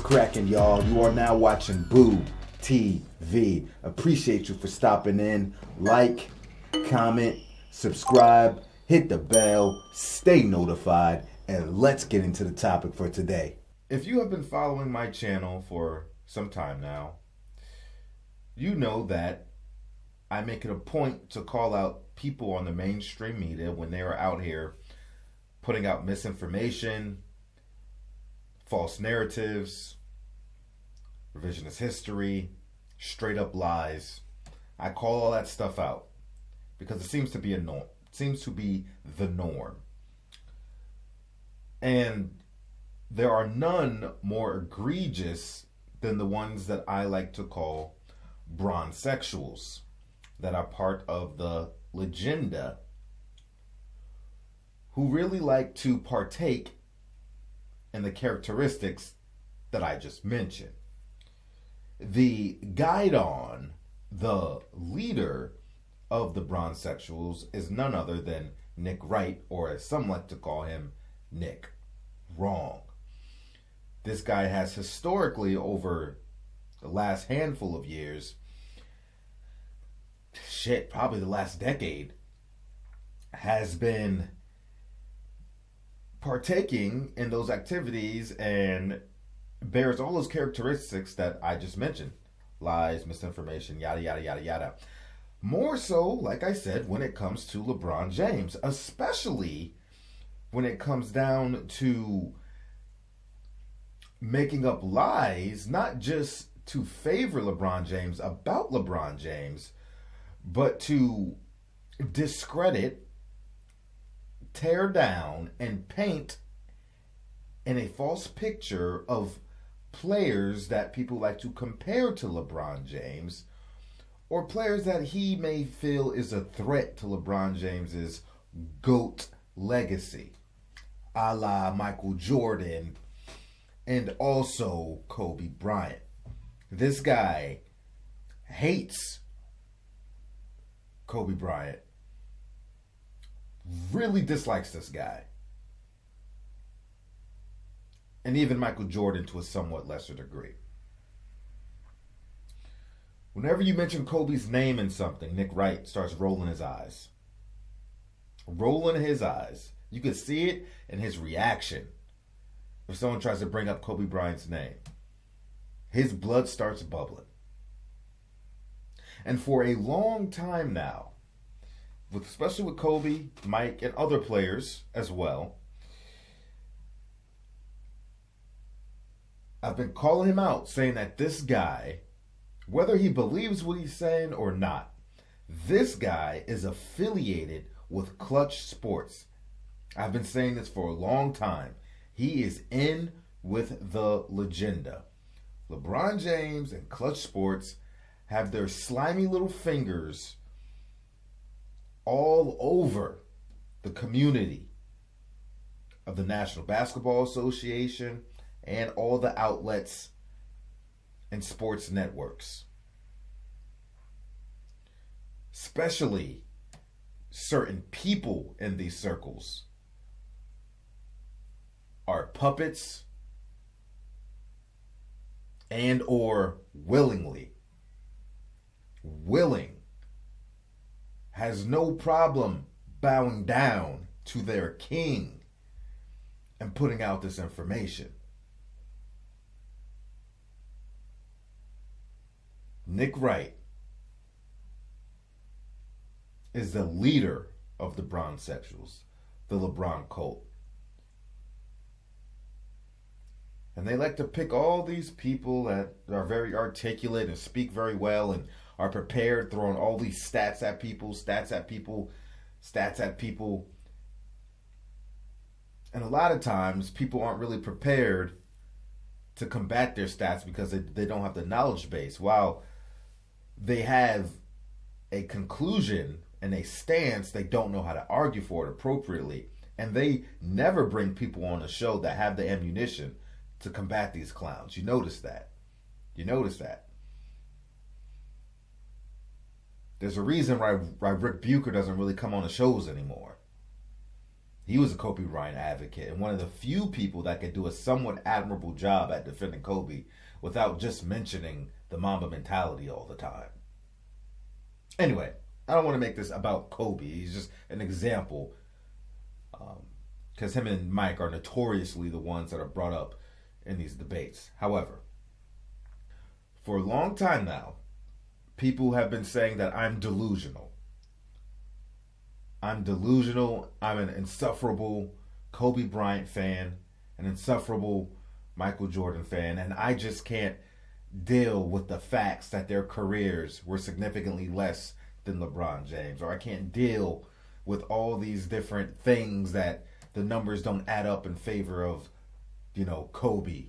cracking, y'all? You are now watching Boo TV. Appreciate you for stopping in. Like, comment, subscribe, hit the bell, stay notified, and let's get into the topic for today. If you have been following my channel for some time now, you know that I make it a point to call out people on the mainstream media when they are out here putting out misinformation, false narratives, revisionist history, straight up lies. I call all that stuff out because it seems to be a norm. It seems to be the norm. And there are none more egregious than the ones that I like to call Bronsexuals, that are part of the legenda, who really like to partake in the characteristics that I just mentioned. The guidon, the leader of the Bronsexuals, is none other than Nick Wright, or as some like to call him, Nick. Wrong. This guy has historically, over the last handful of years, probably the last decade, has been partaking in those activities and bears all those characteristics that I just mentioned. Lies, misinformation, yada, yada, yada, yada. More so, like I said, when it comes to LeBron James, especially when it comes down to making up lies, not just to favor LeBron James about LeBron James, but to discredit, tear down, and paint in a false picture of players that people like to compare to LeBron James, or players that he may feel is a threat to LeBron James's GOAT legacy, a la Michael Jordan and also Kobe Bryant. This guy hates Kobe Bryant, really dislikes this guy, and even Michael Jordan to a somewhat lesser degree. Whenever you mention Kobe's name in something, Nick Wright starts rolling his eyes. Rolling his eyes. You can see it in his reaction if someone tries to bring up Kobe Bryant's name. His blood starts bubbling. And for a long time now, especially with Kobe, Mike, and other players as well, I've been calling him out, saying that this guy, whether he believes what he's saying or not, this guy is affiliated with Klutch Sports. I've been saying this for a long time. He is in with the legenda. LeBron James and Klutch Sports have their slimy little fingers all over the community of the National Basketball Association and all the outlets and sports networks. Especially certain people in these circles are puppets and or willing, has no problem bowing down to their king and putting out this information. Nick Wright is the leader of the Bronsexuals, the LeBron cult. And they like to pick all these people that are very articulate and speak very well and are prepared, throwing all these stats at people. And a lot of times people aren't really prepared to combat their stats because they don't have the knowledge base. While they have a conclusion and a stance, they don't know how to argue for it appropriately. And they never bring people on a show that have the ammunition to combat these clowns. You notice that. There's a reason why Rick Bucher doesn't really come on the shows anymore. He was a Kobe Bryant advocate and one of the few people that could do a somewhat admirable job at defending Kobe without just mentioning the Mamba mentality all the time. Anyway, I don't want to make this about Kobe. He's just an example, because him and Mike are notoriously the ones that are brought up in these debates. However, for a long time now, people have been saying that I'm delusional. I'm delusional. I'm an insufferable Kobe Bryant fan, an insufferable Michael Jordan fan, and I just can't deal with the facts that their careers were significantly less than LeBron James, or I can't deal with all these different things that the numbers don't add up in favor of, Kobe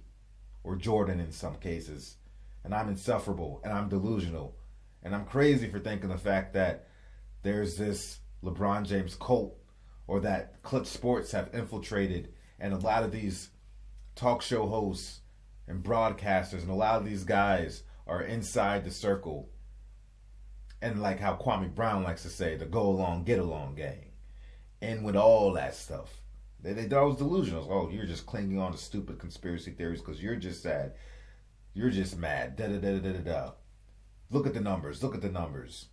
or Jordan in some cases. And I'm insufferable and I'm delusional. And I'm crazy for thinking the fact that there's this LeBron James cult, or that Klutch Sports have infiltrated, and a lot of these talk show hosts and broadcasters and a lot of these guys are inside the circle. And like how Kwame Brown likes to say, the go along, get along gang. And with all that stuff, they thought it was delusional. Oh, you're just clinging on to stupid conspiracy theories because you're just sad. You're just mad. Da-da-da-da-da-da. Look at the numbers. Look at the numbers.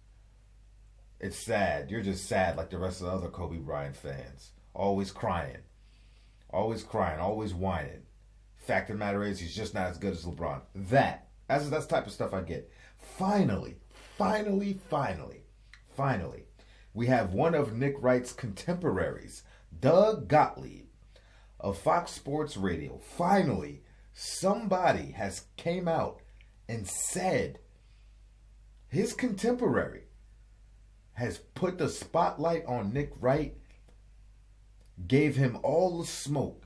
It's sad. You're just sad like the rest of the other Kobe Bryant fans. Always crying. Always crying. Always whining. Fact of the matter is, he's just not as good as LeBron. That's the type of stuff I get. Finally, we have one of Nick Wright's contemporaries, Doug Gottlieb of Fox Sports Radio. Finally, somebody has came out and said his contemporary has put the spotlight on Nick Wright, gave him all the smoke,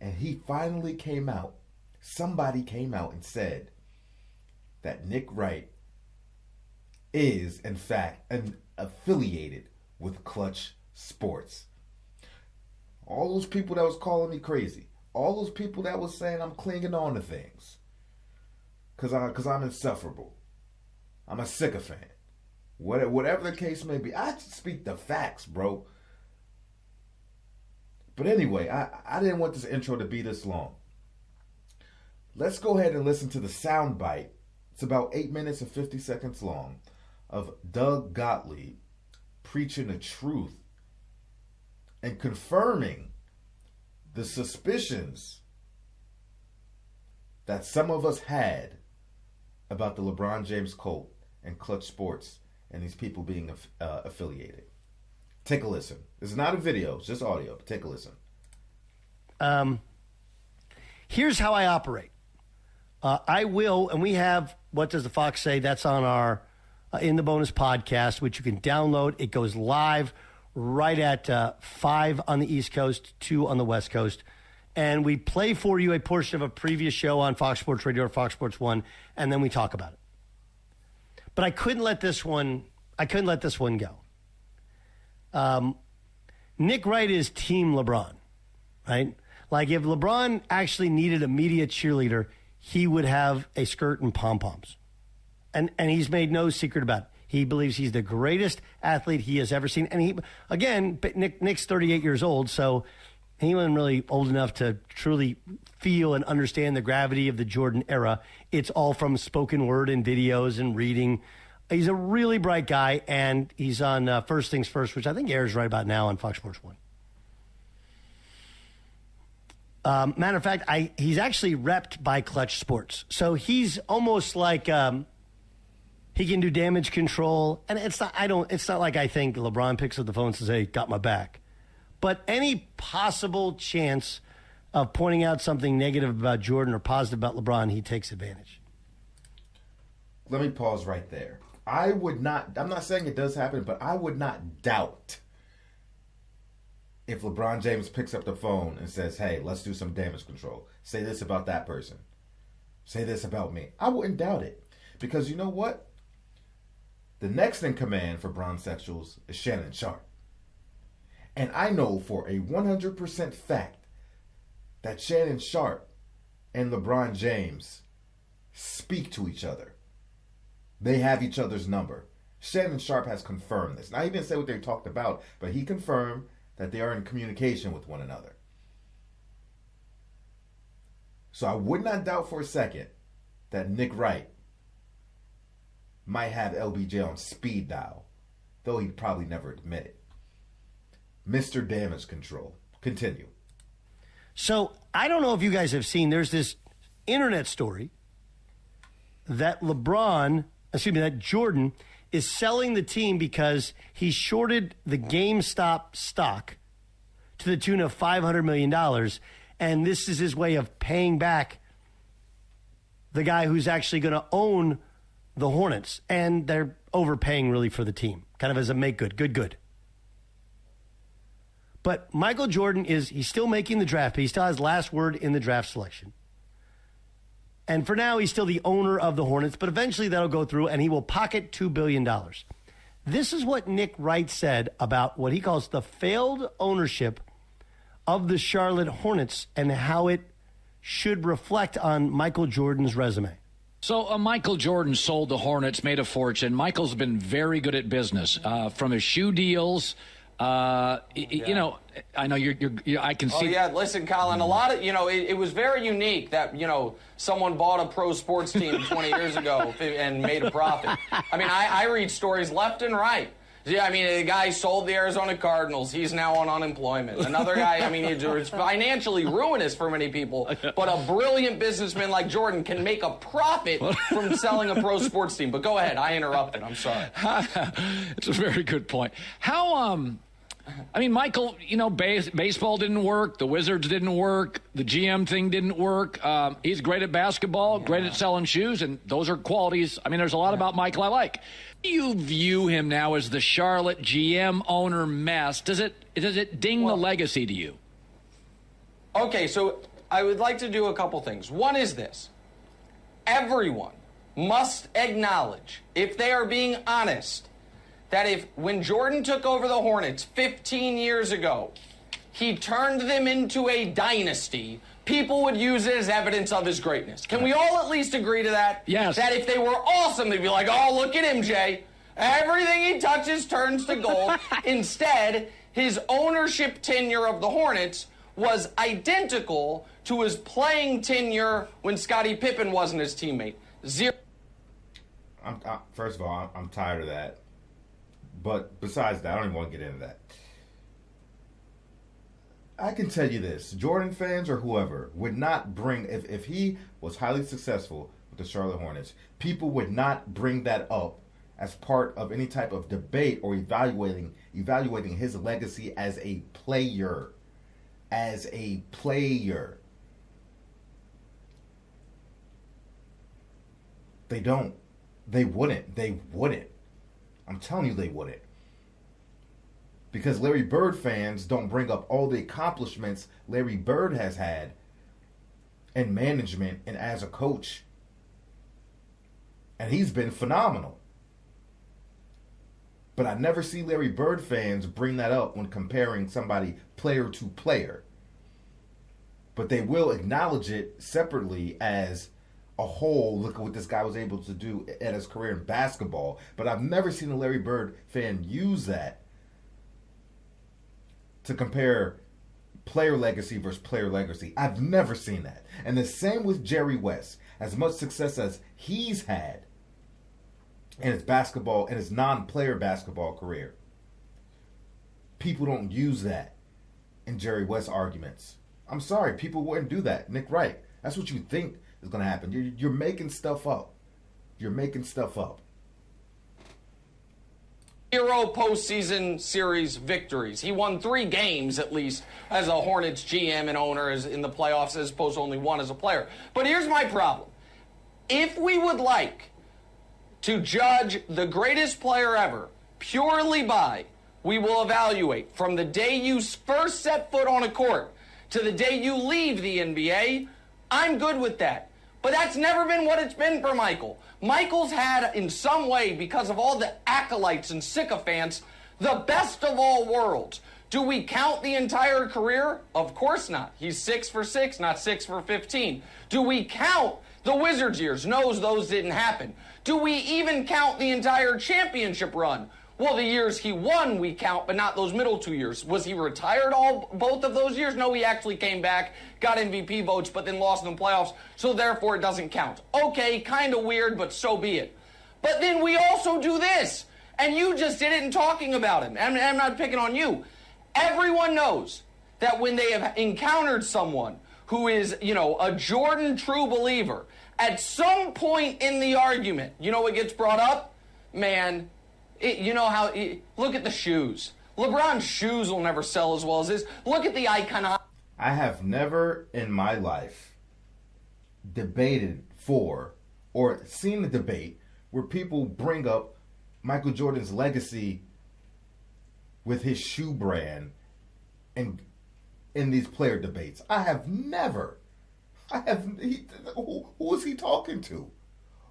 and he finally came out. Somebody came out and said that Nick Wright is, in fact, affiliated with Klutch Sports. All those people that was calling me crazy, all those people that was saying I'm clinging on to things because I'm insufferable, I'm a sycophant, whatever the case may be, I just speak the facts, bro. But anyway, I didn't want this intro to be this long. Let's go ahead and listen to the sound bite. It's about 8 minutes and 50 seconds long of Doug Gottlieb preaching the truth and confirming the suspicions that some of us had about the LeBron James cult and Klutch Sports and these people being affiliated. Take a listen. This is not a video, it's just audio. But take a listen. Here's how I operate. I will, and we have, What Does the Fox Say? That's on our In the Bonus podcast, which you can download. It goes live right at 5 on the East Coast, 2 on the West Coast. And we play for you a portion of a previous show on Fox Sports Radio or Fox Sports 1, and then we talk about it. But I couldn't let this one go. Nick Wright is Team LeBron, right? Like if LeBron actually needed a media cheerleader, he would have a skirt and pom-poms. And he's made no secret about it. He believes he's the greatest athlete he has ever seen. And Nick's 38 years old, so he wasn't really old enough to truly feel and understand the gravity of the Jordan era. It's all from spoken word and videos and reading. He's a really bright guy, and he's on First Things First, which I think airs right about now on Fox Sports 1. Matter of fact, he's actually repped by Klutch Sports. So he's almost like he can do damage control. And it's not like I think LeBron picks up the phone and says, hey, got my back. But any possible chance of pointing out something negative about Jordan or positive about LeBron, he takes advantage. Let me pause right there. I'm not saying it does happen, but I would not doubt if LeBron James picks up the phone and says, hey, let's do some damage control. Say this about that person. Say this about me. I wouldn't doubt it. Because you know what? The next in command for Bronsexuals is Shannon Sharpe. And I know for a 100% fact that Shannon Sharpe and LeBron James speak to each other. They have each other's number. Shannon Sharpe has confirmed this. Now, he didn't say what they talked about, but he confirmed that they are in communication with one another. So I would not doubt for a second that Nick Wright might have LBJ on speed dial, though he'd probably never admit it. Mr. Damage Control. Continue. So I don't know if you guys have seen, there's this internet story that that Jordan is selling the team because he shorted the GameStop stock to the tune of $500 million. And this is his way of paying back the guy who's actually going to own the Hornets. And they're overpaying really for the team, kind of as a make good. But Michael Jordan he's still making the draft pick. He still has last word in the draft selection. And for now, he's still the owner of the Hornets, but eventually that'll go through and he will pocket $2 billion. This is what Nick Wright said about what he calls the failed ownership of the Charlotte Hornets and how it should reflect on Michael Jordan's resume. So Michael Jordan sold the Hornets, made a fortune. Michael's been very good at business, from his shoe deals. You know, I know I can see. Oh, yeah. Listen, Colin, a lot of, it was very unique that, someone bought a pro sports team 20 years ago and made a profit. I mean, I read stories left and right. Yeah, I mean, a guy sold the Arizona Cardinals. He's now on unemployment. Another guy, I mean, it's financially ruinous for many people. But a brilliant businessman like Jordan can make a profit from selling a pro sports team. But go ahead. I interrupted. I'm sorry. It's a very good point. I mean, Michael, baseball didn't work. The Wizards didn't work. The GM thing didn't work. He's great at basketball, great at selling shoes, and those are qualities. I mean, there's a lot about Michael I like. Do you view him now as the Charlotte GM owner mess? Does it ding the legacy to you? Okay, so I would like to do a couple things. One is this. Everyone must acknowledge, if they are being honest, that when Jordan took over the Hornets 15 years ago, he turned them into a dynasty, people would use it as evidence of his greatness. Can we all at least agree to that? Yes. That if they were awesome, they'd be like, oh, look at him, Jay. Everything he touches turns to gold. Instead, his ownership tenure of the Hornets was identical to his playing tenure when Scottie Pippen wasn't his teammate. Zero. First of all, I'm tired of that. But besides that, I don't even want to get into that. I can tell you this. Jordan fans or whoever would not bring, if he was highly successful with the Charlotte Hornets, people would not bring that up as part of any type of debate or evaluating his legacy as a player. As a player. They don't. They wouldn't. I'm telling you they wouldn't. Because Larry Bird fans don't bring up all the accomplishments Larry Bird has had in management and as a coach. And he's been phenomenal. But I never see Larry Bird fans bring that up when comparing somebody player to player. But they will acknowledge it separately as a whole. Look at what this guy was able to do at his career in basketball. But I've never seen a Larry Bird fan use that to compare player legacy versus player legacy. I've never seen that. And the same with Jerry West. As much success as he's had in his basketball and his non-player basketball career, people don't use that in Jerry West arguments. I'm sorry, people wouldn't do that. Nick Wright, that's what you think is going to happen. You're making stuff up. You're making stuff up. 0 postseason series victories. He won 3 games at least as a Hornets GM and owner in the playoffs, as opposed to only 1 as a player. But here's my problem. If we would like to judge the greatest player ever purely by, we will evaluate from the day you first set foot on a court to the day you leave the NBA, I'm good with that. But that's never been what it's been for Michael. Michael's had, in some way, because of all the acolytes and sycophants, the best of all worlds. Do we count the entire career? Of course not. He's 6 for 6, not 6 for 15. Do we count the Wizards years? No, those didn't happen. Do we even count the entire championship run? Well, the years he won we count, but not those middle 2 years. Was he retired both of those years? No, he actually came back, got MVP votes, but then lost in the playoffs, so therefore it doesn't count. Okay, kind of weird, but so be it. But then we also do this, and you just did it in talking about him. I'm not picking on you. Everyone knows that when they have encountered someone who is, a Jordan true believer, at some point in the argument, you know what gets brought up? Man, look at the shoes. LeBron's shoes will never sell as well as his. Look at the icon. I have never in my life debated for or seen a debate where people bring up Michael Jordan's legacy with his shoe brand and in these player debates. I have never. Who is he talking to?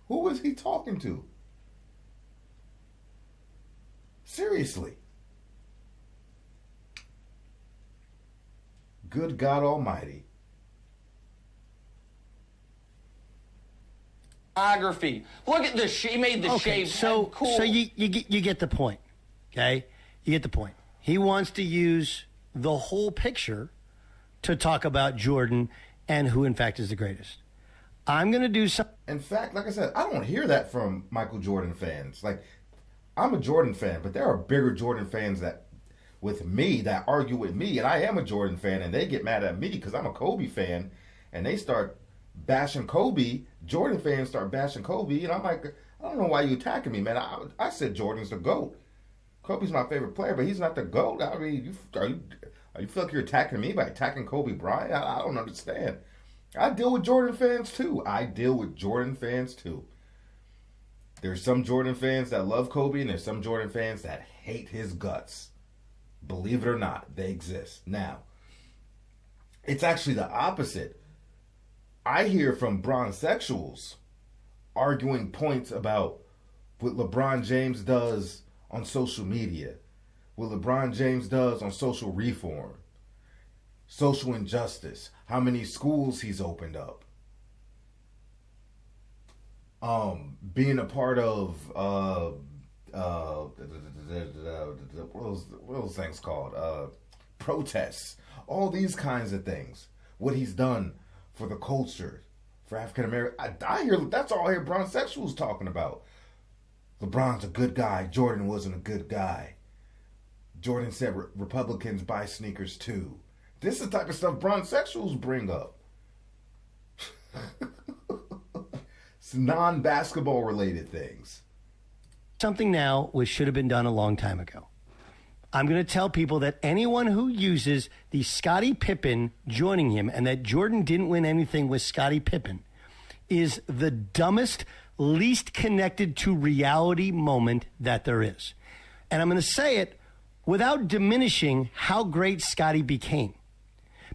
Who is he talking to? Seriously. Good God Almighty. Biography. Look at this. She made the shave. So you get the point. Okay? You get the point. He wants to use the whole picture to talk about Jordan and who, in fact, is the greatest. I'm going to do something. In fact, like I said, I don't hear that from Michael Jordan fans. Like, I'm a Jordan fan, but there are bigger Jordan fans that argue with me, and I am a Jordan fan, and they get mad at me because I'm a Kobe fan, and they start bashing Kobe. Jordan fans start bashing Kobe, and I'm like, I don't know why you attacking me, man. I said Jordan's the GOAT. Kobe's my favorite player, but he's not the GOAT. I mean, you feel like you're attacking me by attacking Kobe Bryant? I don't understand. I deal with Jordan fans too. There's some Jordan fans that love Kobe, and there's some Jordan fans that hate his guts. Believe it or not, they exist. Now, it's actually the opposite. I hear from Bronsexuals arguing points about what LeBron James does on social media, what LeBron James does on social reform, social injustice, how many schools he's opened up, being a part of what are those things called? Protests, all these kinds of things. What he's done for the culture, for African American. I hear that's all I hear Bronsexuals talking about. LeBron's a good guy. Jordan wasn't a good guy. Jordan said Republicans buy sneakers too. This is the type of stuff Bronsexuals bring up. It's non-basketball related things. Something now which should have been done a long time ago. I'm going to tell people that anyone who uses the Scottie Pippen joining him and that Jordan didn't win anything with Scottie Pippen is the dumbest, least connected to reality moment that there is. And I'm going to say it without diminishing how great Scottie became.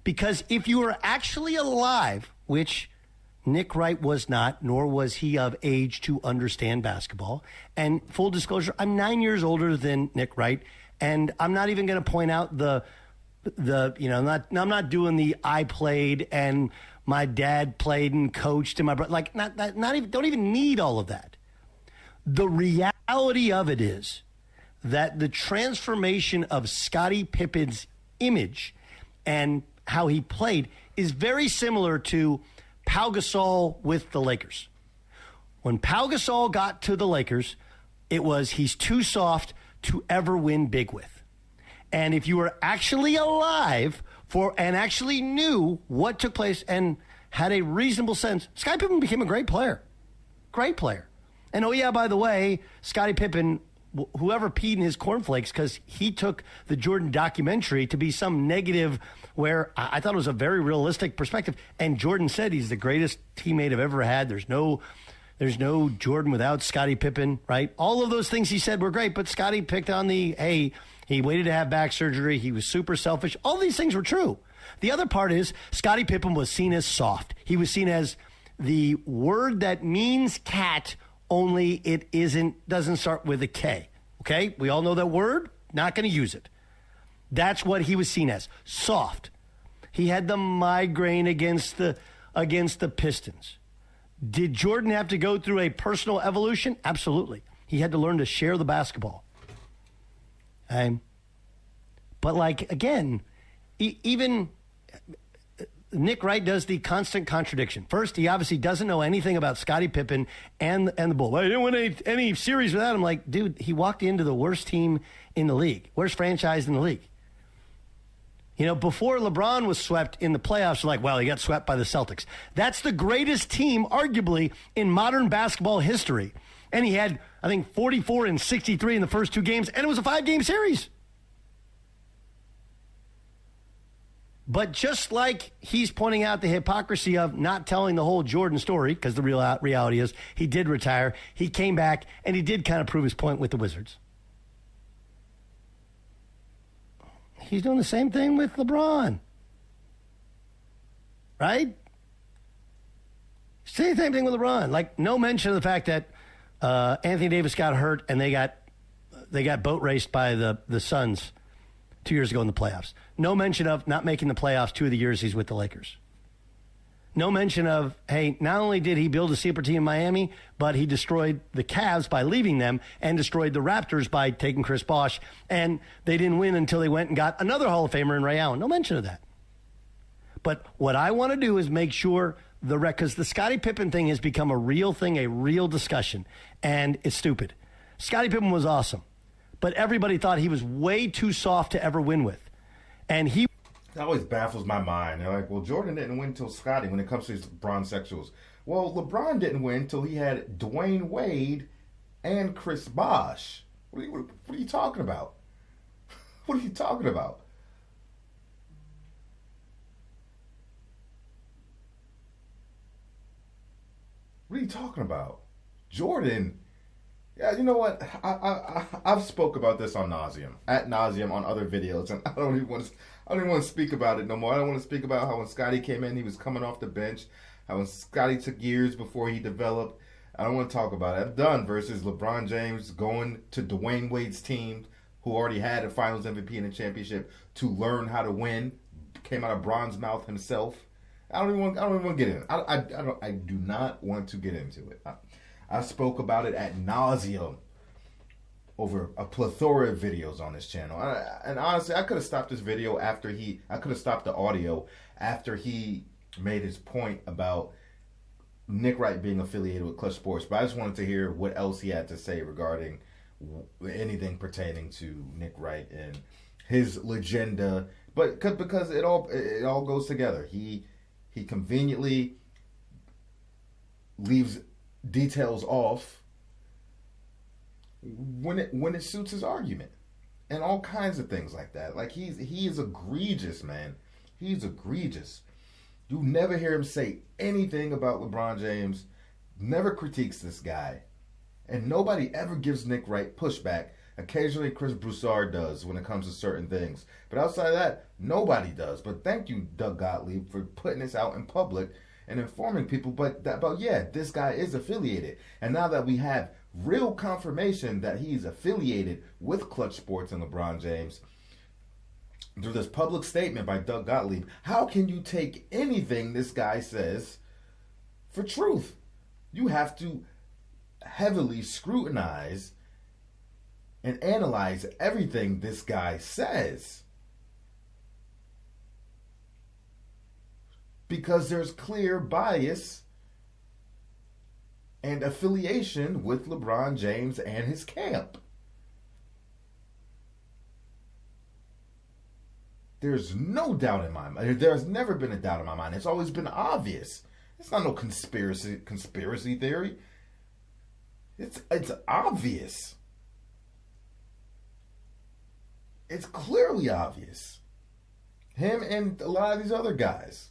Because if you were actually alive, which Nick Wright was not, nor was he of age to understand basketball. And full disclosure, I'm 9 years older than Nick Wright, and I'm not even going to point out I'm not doing the I played and my dad played and coached and my brother, don't even need all of that. The reality of it is that the transformation of Scottie Pippen's image and how he played is very similar to Pau Gasol with the Lakers. When Pau Gasol got to the Lakers, it was he's too soft to ever win big with. And if you were actually alive and actually knew what took place and had a reasonable sense, Scottie Pippen became a great player. Great player. And oh yeah, by the way, Scottie Pippen, whoever peed in his cornflakes, because he took the Jordan documentary to be some negative where I thought it was a very realistic perspective. And Jordan said he's the greatest teammate I've ever had. There's no Jordan without Scottie Pippen, right? All of those things he said were great, but Scottie picked on he waited to have back surgery. He was super selfish. All these things were true. The other part is Scottie Pippen was seen as soft. He was seen as the word that means cat, only it doesn't start with a K. Okay? We all know that word. Not going to use it. That's what he was seen as. Soft. He had the migraine against the Pistons. Did Jordan have to go through a personal evolution? Absolutely. He had to learn to share the basketball. Okay? But, like, again, even Nick Wright does the constant contradiction. First, he obviously doesn't know anything about Scottie Pippen and the Bull. Well, he didn't win any series without him. Like, dude, he walked into the worst team in the league, worst franchise in the league. You know, before LeBron was swept in the playoffs, like, well, he got swept by the Celtics. That's the greatest team, arguably, in modern basketball history. And he had, I think, 44 and 63 in the first 2 games, and it was a 5-game series. But just like he's pointing out the hypocrisy of not telling the whole Jordan story, because the reality is he did retire, he came back, and he did kind of prove his point with the Wizards. He's doing the same thing with LeBron. Right? Same thing with LeBron. Like, no mention of the fact that Anthony Davis got hurt and they got boat raced by the Suns 2 years ago in the playoffs. No mention of not making the playoffs 2 of the years he's with the Lakers. No mention of, hey, not only did he build a super team in Miami, but he destroyed the Cavs by leaving them and destroyed the Raptors by taking Chris Bosh, and they didn't win until they went and got another Hall of Famer in Ray Allen. No mention of that. But what I want to do is make sure because the Scottie Pippen thing has become a real thing, a real discussion, and it's stupid. Scottie Pippen was awesome, but everybody thought he was way too soft to ever win with. And he... That always baffles my mind. They're like, well, Jordan didn't win until Scottie when it comes to his Bronsexuals. Well, LeBron didn't win until he had Dwayne Wade and Chris Bosh. What are you talking about? What are you talking about? What are you talking about? Jordan... Yeah, you know what? I've spoke about this ad nauseum on other videos, and I don't even want to speak about it no more. I don't want to speak about how when Scottie came in, he was coming off the bench. How when Scottie took years before he developed. I don't want to talk about it. I'm done. Versus LeBron James going to Dwayne Wade's team, who already had a Finals MVP and a championship, to learn how to win. Came out of Bron's mouth himself. I don't even want to get in. I do not want to get into it. I spoke about it ad nauseum over a plethora of videos on this channel. And honestly, I could have stopped this video I could have stopped the audio after he made his point about Nick Wright being affiliated with Clutch Sports. But I just wanted to hear what else he had to say regarding anything pertaining to Nick Wright and his legenda. But because it all goes together. He conveniently leaves details off when it suits his argument, and all kinds of things like that. Like he is egregious, man. He's egregious. You never hear him say anything about LeBron James. Never critiques this guy, and nobody ever gives Nick Wright pushback. Occasionally, Chris Broussard does when it comes to certain things, but outside of that, nobody does. But thank you, Doug Gottlieb, for putting this out in public and informing people, but this guy is affiliated. And now that we have real confirmation that he's affiliated with Clutch Sports and LeBron James, through this public statement by Doug Gottlieb, how can you take anything this guy says for truth? You have to heavily scrutinize and analyze everything this guy says. Because there's clear bias and affiliation with LeBron James and his camp. There's no doubt in my mind. There's never been a doubt in my mind. It's always been obvious. It's not no conspiracy theory. It's obvious. It's clearly obvious. Him and a lot of these other guys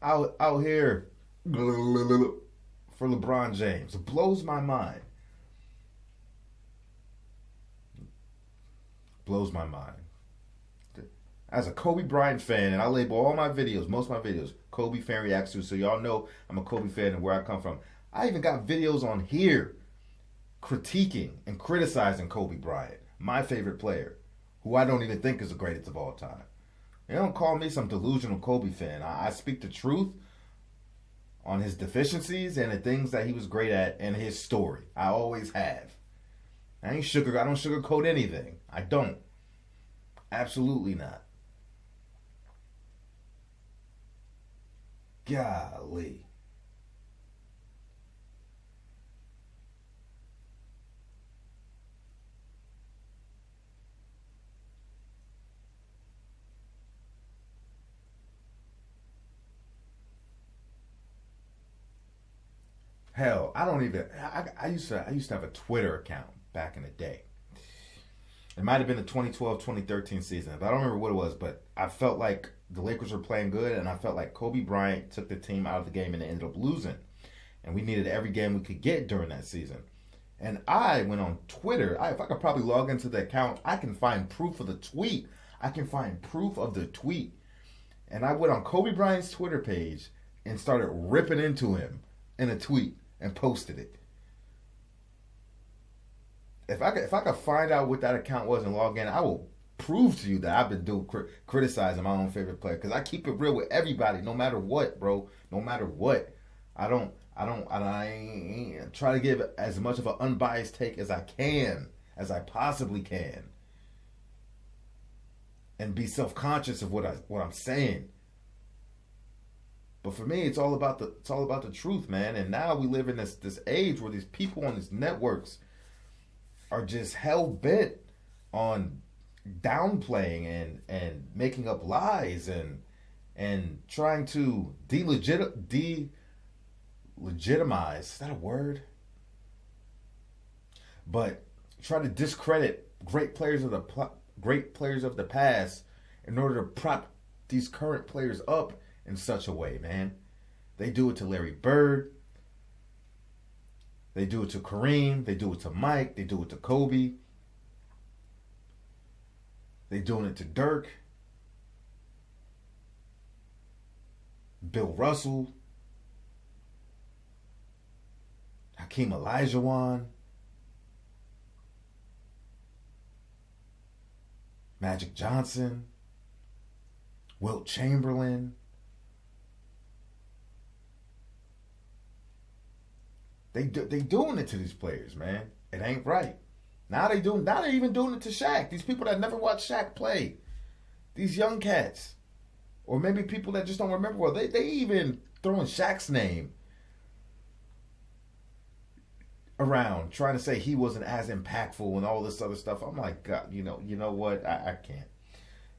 out here for LeBron James. It blows my mind. Blows my mind. As a Kobe Bryant fan, and I label all my videos, most of my videos, Kobe fan reacts to, so y'all know I'm a Kobe fan and where I come from. I even got videos on here critiquing and criticizing Kobe Bryant, my favorite player, who I don't even think is the greatest of all time. They don't call me some delusional Kobe fan. I speak the truth on his deficiencies and the things that he was great at and his story. I always have. I don't sugarcoat anything. I don't. Absolutely not. Golly. Hell, I don't even. I used to have a Twitter account back in the day. It might have been the 2012-2013 season. I don't remember what it was, but I felt like the Lakers were playing good, and I felt like Kobe Bryant took the team out of the game and they ended up losing. And we needed every game we could get during that season. And I went on Twitter. If I could probably log into the account, I can find proof of the tweet. And I went on Kobe Bryant's Twitter page and started ripping into him in a tweet and posted it. If I could find out what that account was and log in, I will prove to you that I've been doing criticizing my own favorite player, because I keep it real with everybody, no matter what, bro. No matter what. I try to give as much of an unbiased take as I can, as I possibly can, and be self-conscious of what I'm saying. But for me, it's all about the truth, man. And now we live in this age where these people on these networks are just hell bent on downplaying and making up lies and trying to delegitimize. Is that a word? But try to discredit great players of the past in order to prop these current players up in such a way, man. They do it to Larry Bird. They do it to Kareem. They do it to Mike. They do it to Kobe. They doing it to Dirk. Bill Russell. Hakeem Olajuwon. Magic Johnson. Wilt Chamberlain. They doing it to these players, man. It ain't right. Now they even doing it to Shaq. These people that never watched Shaq play. These young cats. Or maybe people that just don't remember well. They even throwing Shaq's name around, trying to say he wasn't as impactful and all this other stuff. I'm like, God, you know what? I can't.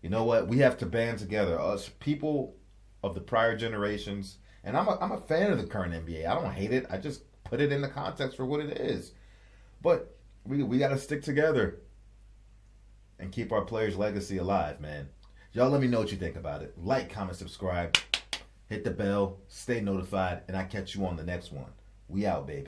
You know what? We have to band together. Us people of the prior generations. And I'm a fan of the current NBA. I don't hate it. I just put it in the context for what it is. But we got to stick together and keep our players' legacy alive, man. Y'all let me know what you think about it. Like, comment, subscribe, hit the bell, stay notified, and I catch you on the next one. We out, baby.